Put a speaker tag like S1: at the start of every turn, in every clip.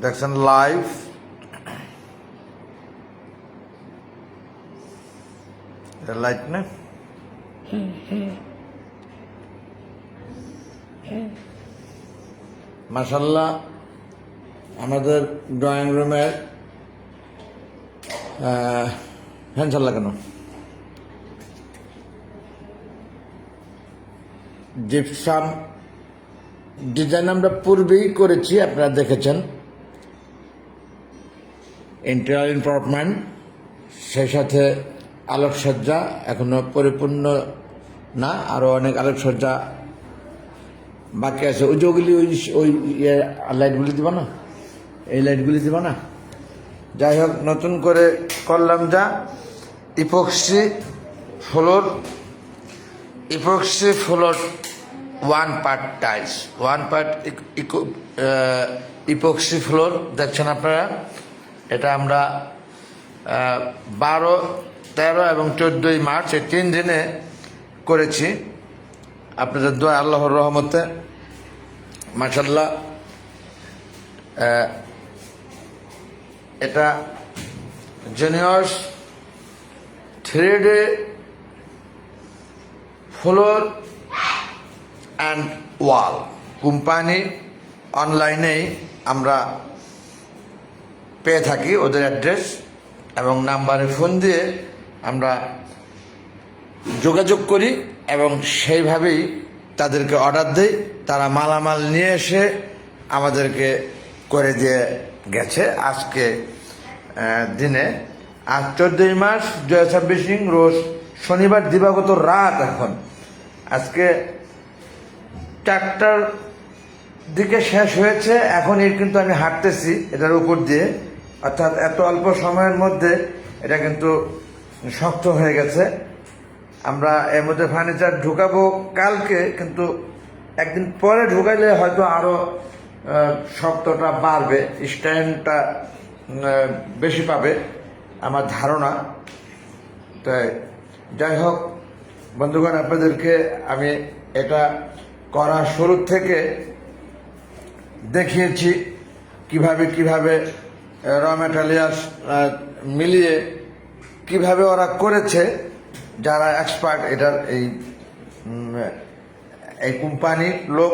S1: দেখছেন live. Light না মাশাআল্লাহ, আমাদের ড্রয়িং রুমের ফ্যান চাল্লা কেন? জিপসাম ডিজাইন আমরা পূর্বেই করেছি, আপনারা দেখেছেন। ইন্টেরিয়র ইমপ্রুভমেন্ট, সেই সাথে আলোকসজ্জা এখনো পরিপূর্ণ না, আরো অনেক আলোকসজ্জা বাকি আছে। ওই যেগুলি ওই লাইটগুলি দিব না, এই লাইটগুলি দিব না। যাই হোক, নতুন করে করলাম যা epoxy floor 1 part tiles, 1 part epoxy floor দেখছেন আপনারা। এটা আমরা 12, 13 এবং 14 মার্চ এই 3 দিনে করেছি আপনাদের দোয়া, আল্লাহর রহমতে। মাশাআল্লাহ, এটা genius 3D floor and wall company. অনলাইনেই আমরা পেয়ে থাকি ওদের অ্যাড্রেস এবং নাম্বারে ফোন দিয়ে আমরা যোগাযোগ করি এবং সেইভাবেই তাদেরকে অর্ডার দেই। তারা মালামাল নিয়ে এসে আমাদেরকে করে দিয়ে গেছে আজকে দিনে। আজ 14 মার্চ 2026 রোজ শনিবার দিবাগত রাত। এখন আজকে 4টার দিকে শেষ হয়েছে। এখন কিন্তু আমি হাঁটতেছি এটার উপর দিয়ে, অর্থাৎ এত অল্প সময়ের মধ্যে এটা কিন্তু শক্ত হয়ে গেছে। আমরা এর মধ্যে ফার্নিচার ঢুকাবো কালকে, কিন্তু একদিন পরে ঢুকাইলে হয়তো আরো শক্তটা বাড়বে, স্ট্যান্ডটা বেশি পাবে আমার ধারণা। তাই যাই হোক বন্ধুগণ, আপনাদেরকে আমি এটা করার শুরু থেকে দেখিয়েছি কিভাবে র ম্যাটেরিয়ালস মিলিয়ে কিভাবে ওরা করেছে, যারা এক্সপার্ট এটার। এই কোম্পানির লোক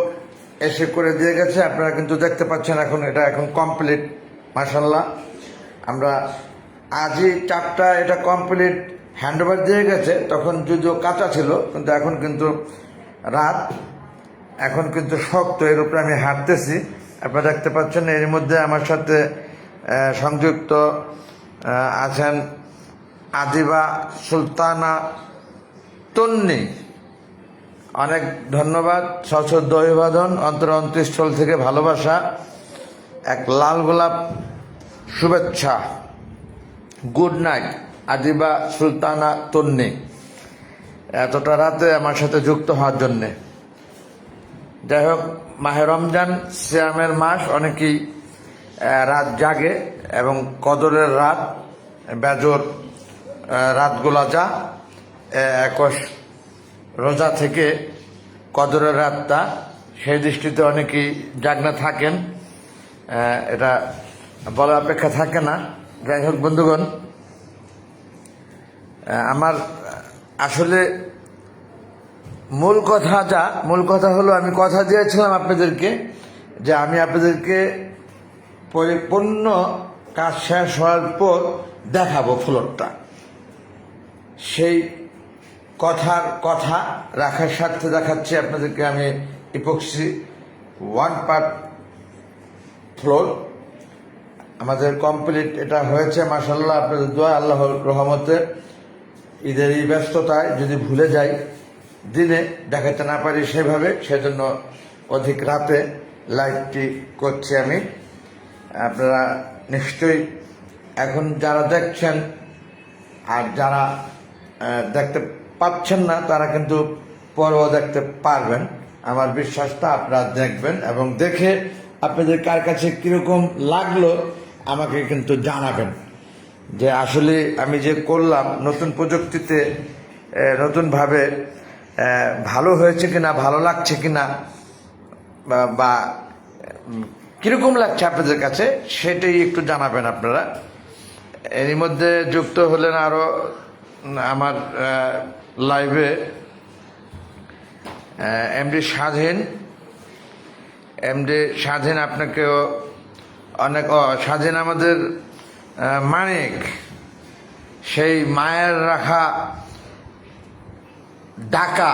S1: এসে করে দিয়ে গেছে, আপনারা কিন্তু দেখতে পাচ্ছেন। এখন এটা এখন কমপ্লিট মাশাআল্লাহ। আমরা আজই 4টা এটা কমপ্লিট হ্যান্ডওভার দিয়ে গেছে, তখন যদিও কাঁচা ছিল, কিন্তু এখন কিন্তু রাত, এখন কিন্তু শক্ত। এর উপরে আমি হাঁটতেছি, আপনারা দেখতে পাচ্ছেন। এর মধ্যে আমার সাথে সংযুক্ত আছেন আদিবা সুলতানা তন্নি। অনেক ধন্যবাদ, সশ্রদ্ধ অভিবাদন, অন্তরস্থল থেকে ভালোবাসা, এক লাল গোলাপ শুভেচ্ছা। গুড নাইট আদিবা সুলতানা তন্নি, এতটা রাতে আমার সাথে যুক্ত হওয়ার জন্যে। যাই হোক, মাহে রমজান সিয়ামের মাস, অনেকেই রাত জাগে এবং কদরের রাত, বেজর রাতগুলা যা 21 রোজা থেকে কদরের রাতটা, সেই দৃষ্টিতে অনেকেই জাগনা থাকেন, এটা বলার অপেক্ষা থাকে না। যাই হোক বন্ধুগণ, আমার আসলে মূল কথা হলো, আমি কথা দিয়েছিলাম আপনাদেরকে যে আমি আপনাদেরকে পরিপূর্ণ কাজ শেষ হওয়ার পর দেখাবো ফ্লোরটা। সেই কথা রাখার স্বার্থে দেখাচ্ছি আপনাদেরকে আমি ইপক্সি 1 পার্ট ফ্লোর আমাদের কমপ্লিট এটা হয়েছে মাশাআল্লাহ। আপনাদের দোয়া, আল্লাহর রহমতে। ঈদের এই ব্যস্ততায় যদি ভুলে যাই, দিনে দেখাতে না পারি সেভাবে, সেজন্য অধিক রাতে লাইভটি করছি আমি। আপনারা নিশ্চয়ই এখন যারা দেখছেন আর যারা দেখতে পাচ্ছেন না, তারা কিন্তু পরেও দেখতে পারবেন। আমার বিশ্বাসটা আপনারা দেখবেন এবং দেখে আপনাদের কার কাছে কিরকম লাগলো আমাকে কিন্তু জানাবেন, যে আসলে আমি যে করলাম নতুন প্রযুক্তিতে, নতুনভাবে ভালো হয়েছে কিনা, ভালো লাগছে কিনা, বা কিরকম লাগছে আপনাদের কাছে সেটাই একটু জানাবেন আপনারা। এরই মধ্যে যুক্ত হলেন আরো আমার লাইভে এমডি স্বাধীন। এমডি স্বাধীন আপনাকেও অনেক স্বাধীন আমাদের মানিক, সেই মায়ের রাখা ডাকা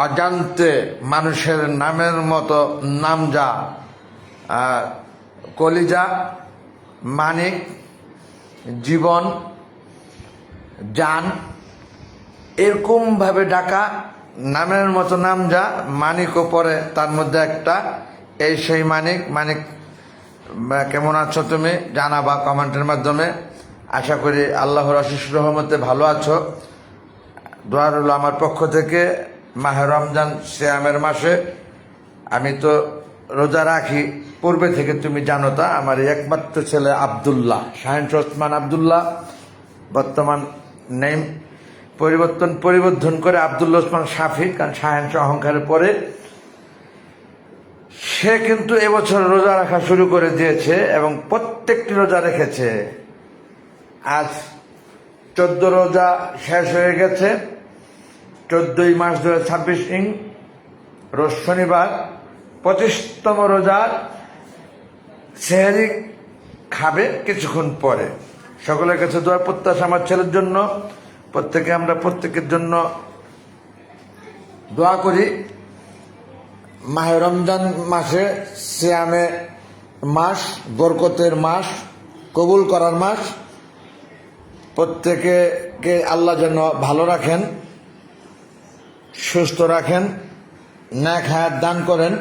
S1: অজান্তে মানুষের নামের মতো নাম যা কলিজা, মানিক, জীবন, জান, এরকম ভাবে ডাকা নামের মতো নাম যা মানিকও পরে তার মধ্যে একটা। এই সেই মানিক। মানিক কেমন আছো তুমি জানাবা কমেন্টের মাধ্যমে। আশা করি আল্লাহর অশেষ রহমতে ভালো আছো। দোয়া রইল আমার পক্ষ থেকে। মাহে রমজান সিয়ামের মাসে আমি তো রোজা রাখি পূর্বে থেকে, তুমি জানো তা। আমার একমাত্র ছেলে আব্দুল্লাহ, শাহিন ওসমান আব্দুল্লাহ, বর্তমান নেম পরিবর্তন করে আব্দুল্লাহ ওসমান শাফি, কারণ শাহিন অহংকারের পরে। সে কিন্তু এবছর রোজা রাখা শুরু করে দিয়েছে এবং প্রত্যেকটি রোজা রেখেছে। আজ 14 রোজা শেষ হয়ে গেছে। 14ই মার্চ 2026 রোজ শনিবার 25তম রোজার সেহরি খাবে কিছুক্ষণ পরে। সকলের কাছে দোয়ার প্রত্যাশা আমার ছেলের জন্য, আমরা প্রত্যেকের জন্য দোয়া করি। মাহে রমজান মাসে সিয়ামে মাস, বরকতের মাস, কবুল করার মাস। প্রত্যেকে আল্লাহ যেন ভালো রাখেন, সুস্থ রাখেন, নেক হায়াত দান করেন,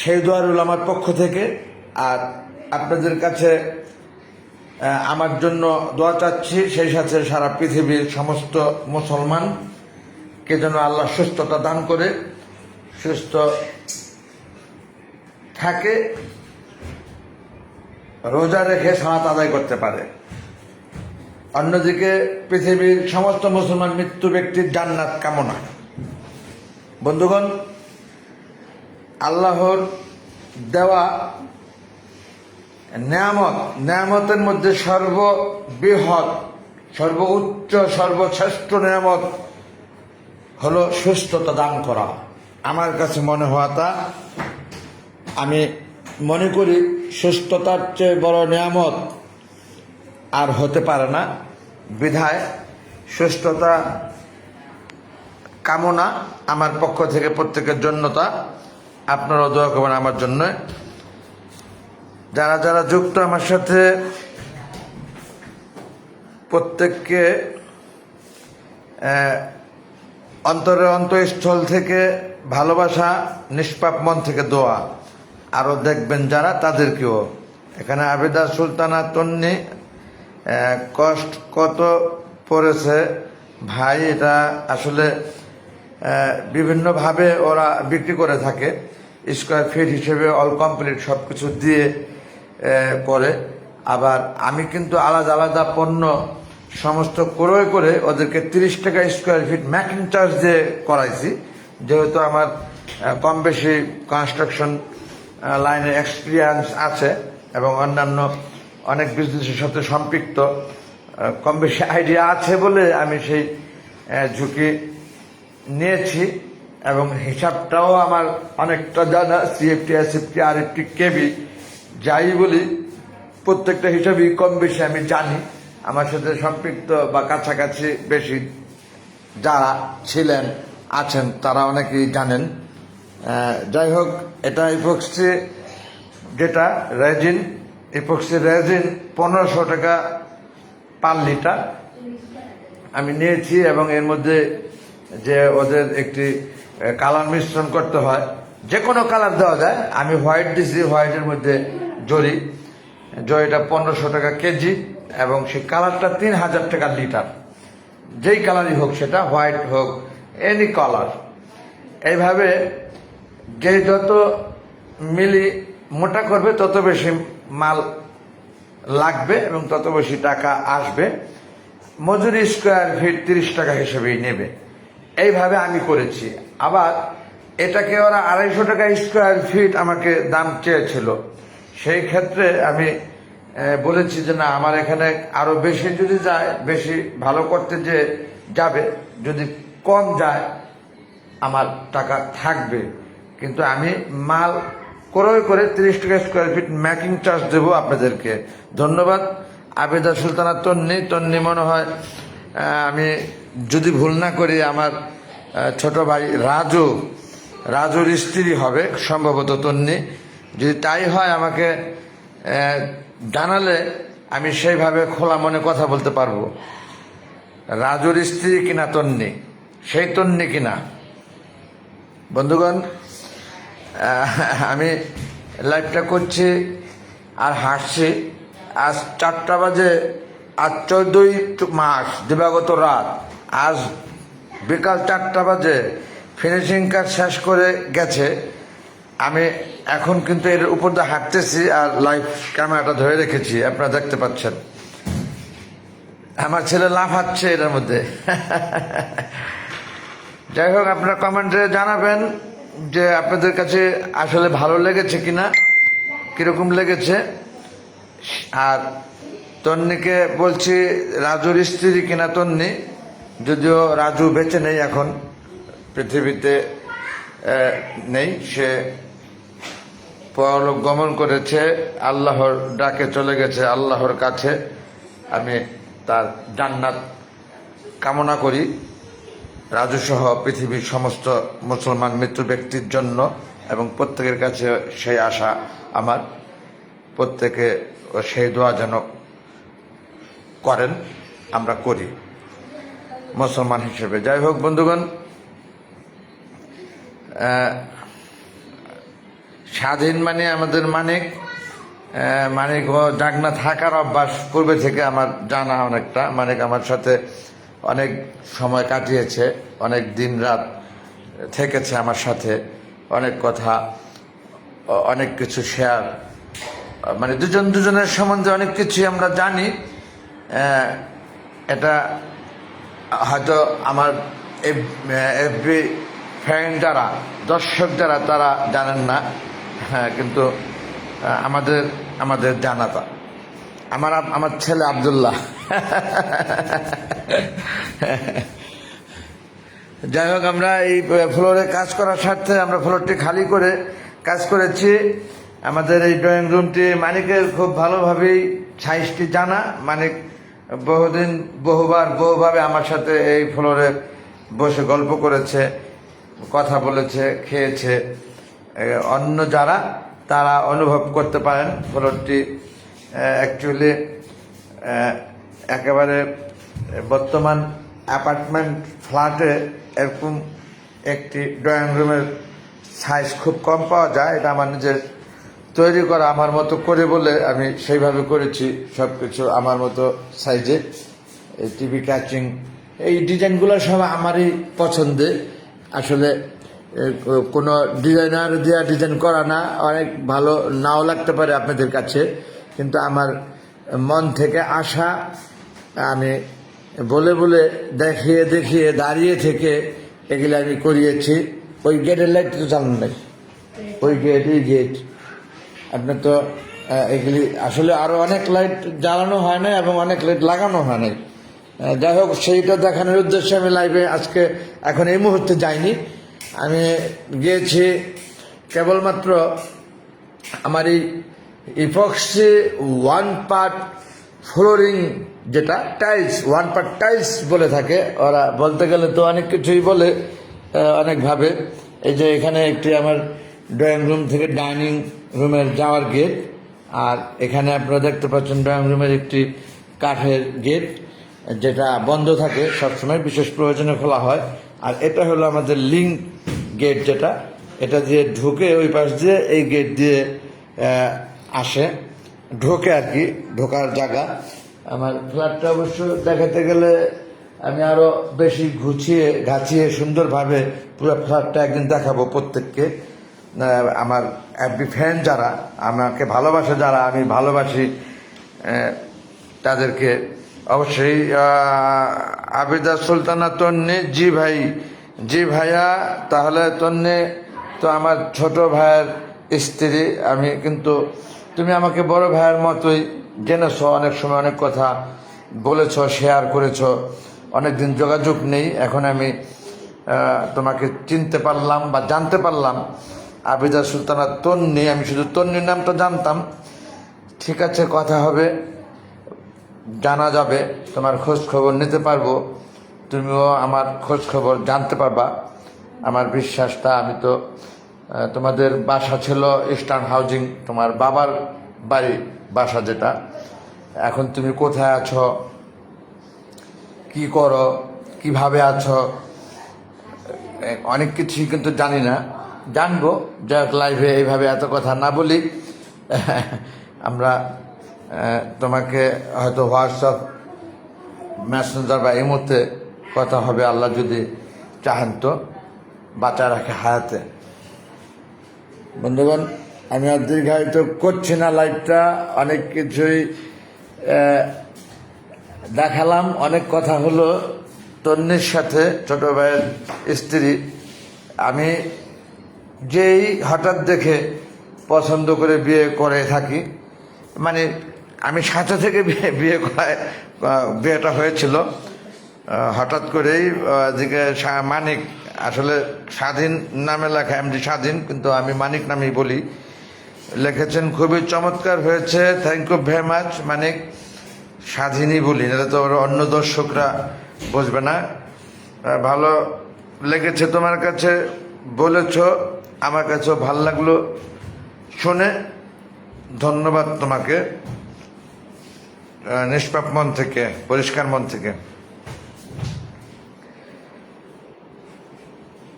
S1: সেই দোয়া রইল আমার পক্ষ থেকে। আর আপনাদের কাছে আমার জন্য দোয়া চাচ্ছি, সেই সাথে সারা পৃথিবীর সমস্ত মুসলমানকে যেন আল্লাহ সুস্থতা দান করে, সুস্থ থাকে, রোজা রেখে সালাত আদায় করতে পারে। অন্যদিকে পৃথিবীর সমস্ত মুসলমান মৃত্যু ব্যক্তির জান্নাত কামনা। বন্ধুগণ, আল্লাহর দেওয়া নেয়ামতের মধ্যে সর্ববৃহৎ, সর্বোচ্চ, সর্বশ্রেষ্ঠ নেয়ামত হলো সুস্থতা দান করা। আমার কাছে মনে হওয়া তা, আমি মনে করি সুস্থতার চেয়ে বড় নেয়ামত আর হতে পারে না। বিধায় সুস্থতা কামনা আমার পক্ষ থেকে প্রত্যেকের জন্য। তা আপনারাও দোয়া করবেন আমার জন্য। যারা যারা যুক্ত আমার সাথে, প্রত্যেককে অন্তরের অন্তঃস্থল থেকে ভালোবাসা, নিষ্পাপ মন থেকে দোয়া। আরও দেখবেন যারা, তাদেরকেও। এখানে আবেদা সুলতানা তন্নি, কষ্ট কত পড়েছে ভাই, এটা আসলে বিভিন্নভাবে ওরা বিক্রি করে থাকে, স্কোয়ার ফিট হিসেবে অল কমপ্লিট সব কিছু দিয়ে করে। আবার আমি কিন্তু আলাদা আলাদা পণ্য সমস্ত ক্রয় করে ওদেরকে 30 টাকা স্কোয়ার ফিট মেকিং চার্জ দিয়ে করাইছি। যেহেতু আমার কম বেশি কনস্ট্রাকশন লাইনে এক্সপিরিয়েন্স আছে এবং অন্যান্য অনেক বিজনেসের সাথে সম্পৃক্ত কম বেশি আইডিয়া আছে বলে আমি সেই ঝুঁকি নিয়েছি এবং হিসাবটাও আমার অনেকটা জানা। সিএফটি, এসএফটি, আরএফটি, কেবি যাই বলি, প্রত্যেকটা হিসাবই কম বেশি আমি জানি। আমার সাথে সম্পৃক্ত বা কাছাকাছি বেশি যারা ছিলেন, আছেন, তারা অনেকেই জানেন। যাই হোক, এটা ইপক্সি, যেটা রেজিন, ইপক্সি রেজিন 1500 টাকা পার লিটার আমি নিয়েছি। এবং এর মধ্যে যে ওদের একটি কালার মিশ্রণ করতে হয়, যে কোনো কালার দেওয়া যায়। আমি হোয়াইট দিছি, হোয়াইটের মধ্যে জরিটা 1500 টাকা কেজি এবং সেই কালারটা 3000 টাকা লিটার। যেই কালারই হোক, সেটা হোয়াইট হোক, এনি কালার। এইভাবে যে যত মিলি মোটা করবে তত বেশি মাল লাগবে এবং তত বেশি টাকা আসবে। মজুরি স্কোয়ার ফিট 30 টাকা হিসেবেই নেবে। এইভাবে আমি করেছি। আবার এটাকে ওরা 250 টাকা স্কোয়ার ফিট আমাকে দাম চেয়েছিল। সেই ক্ষেত্রে আমি বলেছি যে না, আমার এখানে আরো বেশি যদি যায়, বেশি ভালো করতে যে যাবে, যদি কম যায় আমার টাকা থাকবে, কিন্তু আমি মাল ক্রয় করে 30 টাকা স্কোয়ার ফিট মেকিং চার্জ দেবো আপনাদেরকে। ধন্যবাদ আবেদা সুলতানা তন্নি মনে হয়, আমি যদি ভুল না করি আমার ছোট ভাই রাজুর স্ত্রী হবে সম্ভবত তন্নি। যদি তাই হয় আমাকে জানালে আমি সেইভাবে খোলা মনে কথা বলতে পারবো। রাজুর স্ত্রী কিনা তন্নি, সেই তন্নি কিনা। বন্ধুগণ, আমি লাইভটা করছি আর হাসছি। আজ 4টা বাজে, আজ 14ই মাস দিবাগত রাত, আজ বিকাল 4টা বাজে ফিনিশিং কাজ শেষ করে গেছে। আমি এখন কিন্তু এর উপর দিয়ে হাঁটতেছি আর লাইভ ক্যামেরাটা ধরে রেখেছি, আপনারা দেখতে পাচ্ছেন। আমার ছেলে লাফাচ্ছে এটার মধ্যে। যাই হোক, আপনারা কমেন্টে জানাবেন যে আপনাদের কাছে আসলে ভালো লেগেছে কিনা, কিরকম লেগেছে। আর তন্নিকে বলছি রাজুর স্ত্রী কিনা তন্নি, যদিও রাজু বেঁচে নেই, এখন পৃথিবীতে নেই, সে পরলোক গমন করেছে, আল্লাহর ডাকে চলে গেছে আল্লাহর কাছে। আমি তার জান্নাত কামনা করি রাজু সহ পৃথিবীর সমস্ত মুসলমান মৃত্যু ব্যক্তির জন্য, এবং প্রত্যেকের কাছে সেই আশা আমার, প্রত্যেকে সেই দোয়া যেন করেন, আমরা করি মুসলমান হিসেবে। যাই হোক বন্ধুগণ, স্বাধীন মানে আমাদের মানিক ও জাগনা থাকার অভ্যাস পূর্বে থেকে আমার জানা অনেকটা। মানিক আমার সাথে অনেক সময় কাটিয়েছে, অনেক দিন রাত থেকেছে আমার সাথে, অনেক কথা, অনেক কিছু শেয়ার, মানে দুজনের সম্বন্ধে অনেক কিছুই আমরা জানি। এটা হয়তো আমার এফবি ফ্যান যারা, দর্শক যারা, তারা জানেন না। হ্যাঁ, কিন্তু আমাদের জানাতা আমার ছেলে আব্দুল্লাহ। যাই হোক, আমরা এই ফ্লোরে কাজ করার স্বার্থে আমরা ফ্লোরটি খালি করে কাজ করেছি। আমাদের এই ড্রয়িং রুমটি মানিকের খুব ভালোভাবেই সাইজটি জানা। মানিক বহুভাবে আমার সাথে এই ফ্লোরে বসে গল্প করেছে, কথা বলেছে, খেয়েছে। অন্য যারা তারা অনুভব করতে পারেন ফ্লোরটি অ্যাকচুয়ালি একেবারে বর্তমান অ্যাপার্টমেন্ট ফ্ল্যাটে এরকম একটি ড্রয়িং রুমের সাইজ খুব কম পাওয়া যায়। এটা আমার নিজের তৈরি করা, আমার মতো করে বলে আমি সেইভাবে করেছি সব কিছু আমার মতো সাইজে। এই টিভি ক্যাচিং, এই ডিজাইনগুলো সব আমারই পছন্দে। আসলে কোনো ডিজাইনার দেওয়া ডিজাইন করা না, অনেক ভালো নাও লাগতে পারে আপনাদের কাছে, কিন্তু আমার মন থেকে আসা, আমি বলে দেখিয়ে দাঁড়িয়ে থেকে এগুলো আমি করিয়েছি। ওই গেটের লাইট তো জানেন নাই, ওই গেট আপনার তো এগুলি আসলে আরো অনেক লাইট জ্বালানো হয় না এবং অনেক লাইট লাগানো হয় নাই। যাই হোক, সেইটা দেখানোর উদ্দেশ্যে আমি লাইভে আজকে এখন এই মুহূর্তে যাইনি। আমি গিয়েছি কেবলমাত্র আমার এই ইপক্সি 1 পার্ট ফ্লোরিং, যেটা টাইলস, 1 পার্ট টাইলস বলে থাকে ওরা, বলতে গেলে তো অনেক কিছুই বলে অনেকভাবে। এই যে এখানে একটি আমার ড্রয়িং রুম থেকে ডাইনিং রুমের যাওয়ার গেট, আর এখানে আপনারা দেখতে পাচ্ছেন ড্রয়িং রুমের একটি কাঠের গেট, যেটা বন্ধ থাকে সবসময়, বিশেষ প্রয়োজনে খোলা হয়। আর এটা হলো আমাদের লিঙ্ক গেট, যেটা এটা দিয়ে ঢুকে ওই পাশ দিয়ে এই গেট দিয়ে আসে, ঢোকে আর কি, ঢোকার জায়গা। আমার ফ্ল্যাটটা অবশ্য দেখাতে গেলে আমি আরো বেশি ঘাচিয়ে সুন্দরভাবে পুরো ফ্ল্যাটটা একদিন দেখাবো প্রত্যেককে। আমার এফবি ফ্যান যারা, আমাকে ভালোবাসে যারা, আমি ভালোবাসি তাদেরকে অবশ্যই। আবিদা সুলতানা তন্নি, জি ভাইয়া, তাহলে তন্নি তো আমার ছোট ভাইয়ের স্ত্রী আমি, কিন্তু তুমি আমাকে বড় ভাইয়ের মতোই জেনেছো, অনেক সময় অনেক কথা বলেছ, শেয়ার করেছো। অনেকদিন যোগাযোগ নেই, এখন আমি তোমাকে চিনতে পারলাম বা জানতে পারলাম আবিদা সুলতানা তন্নি। আমি শুধু তন্নির নামটা জানতাম। ঠিক আছে, কথা হবে, জানা যাবে, তোমার খোঁজ খবর নিতে পারবো, তুমিও আমার খোঁজ খবর জানতে পারবা। আমার বিশ্বাসটা, আমি তো তোমাদের বাসা ছিল ইস্টার্ন হাউজিং, তোমার বাবার বাড়ি বাসা যেটা। এখন তুমি কোথায় আছো, কি করো, কিভাবে আছো, অনেক কিছুই কিন্তু জানি না, জানবো। যাক, লাইভে এইভাবে এত কথা না বলি। আমরা তোমাকে হয়তো হোয়াটসঅ্যাপ মেসেঞ্জার বা এই মুহূর্তে কথা হবে, আল্লাহ যদি চাহেন তো, বাঁচা রাখে হায়াতে। বন্ধুগণ, আমি আর দীর্ঘায়িত করছি না লাইভটা, অনেক কিছুই দেখালাম, অনেক কথা হলো তন্নির সাথে, ছোট ভাইয়ের স্ত্রী। আমি যেই হঠাৎ দেখে পছন্দ করে বিয়ে করে থাকি, মানে আমি সাথে থেকে বিয়েটা হয়েছিল হঠাৎ করেই। এদিকে মানিক, আসলে স্বাধীন নামে লেখা এমডি স্বাধীন, কিন্তু আমি মানিক নামেই বলি, লিখেছেন খুবই চমৎকার হয়েছে, থ্যাংক ইউ ভেরি মাচ মানিক। স্বাধীনই বলি, এটা তো অন্য দর্শকরা বুঝবে না। ভালো লেগেছে তোমার কাছে বলেছ, আমার কাছেও ভাল লাগলো শুনে, ধন্যবাদ তোমাকে, নিষ্পাপ মন থেকে, পরিষ্কার মন থেকে।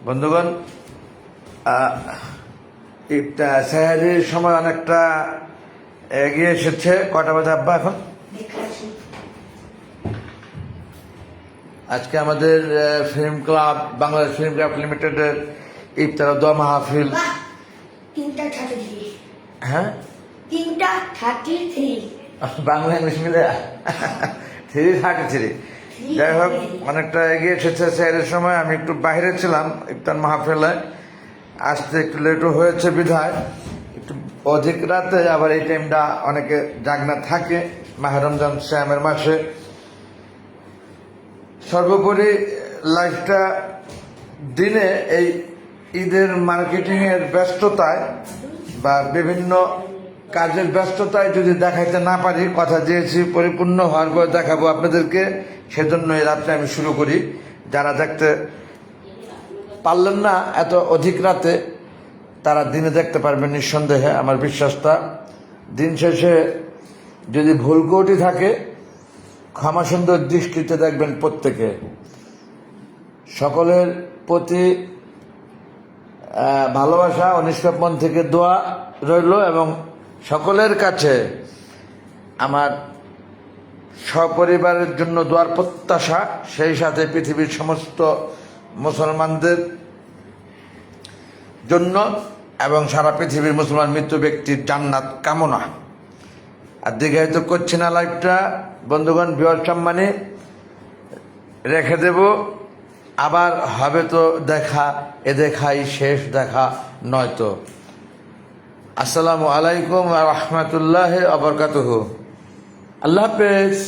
S1: বন্ধুগণ, সেহারির সময় অনেকটা এগিয়ে এসেছে। কটা বাজে আব্বা এখন? আজকে আমাদের film club, Bangladesh film club লিমিটেডের ইফতার দোয়া মাহফিল। হ্যাঁ,
S2: 3:33
S1: বাংলা ইংলিশ মিলে 3:33। যাই হোক, অনেকটা এগিয়ে এসেছে সেহারির সময়। আমি একটু বাইরে ছিলাম ইফতার মাহফিলে, আসতে একটু লেটও হয়েছে বিধায় একটু অধিক রাতে, আবার এই টাইমটা অনেকে জাগনা থাকে মাহে রমজান শ্যামের মাসে। সর্বোপরি লাইফটা দিনে এই ঈদের মার্কেটিংয়ের ব্যস্ততায় বা বিভিন্ন কাজের ব্যস্ততায় যদি দেখাইতে না পারি, কথা দিয়েছি পরিপূর্ণ হওয়ার পর দেখাবো আপনাদেরকে, সেজন্য এই রাত্রে আমি শুরু করি। যারা দেখতে পারলেন না এত অধিক রাতে, তারা দিনে দেখতে পারবেন নিঃসন্দেহে, আমার বিশ্বাসটা। দিন শেষে যদি ভুল ত্রুটি থাকে, ক্ষমা সুন্দর দৃষ্টিতে দেখবেন প্রত্যেকে। সকলের প্রতি ভালোবাসা ও নিষ্পাপ মন থেকে দোয়া রইল, এবং সকলের কাছে আমার সপরিবারের জন্য দোয়ার প্রত্যাশা, সেই সাথে পৃথিবীর সমস্ত মুসলমানদের জন্য এবং সারা পৃথিবীর মুসলমান মৃত্যু ব্যক্তির জান্নাত কামনা। আর দীর্ঘায়িত করছি না লাইভটা। বন্ধুগণ, বিহার সম্মানে রেখে দেব, আবার হবে তো দেখা, এ দেখাই শেষ দেখা নয়তো। আসসালামু আলাইকুম ওয়া রাহমাতুল্লাহি ওয়া বারাকাতুহু। আল্লাহ হাফেজ।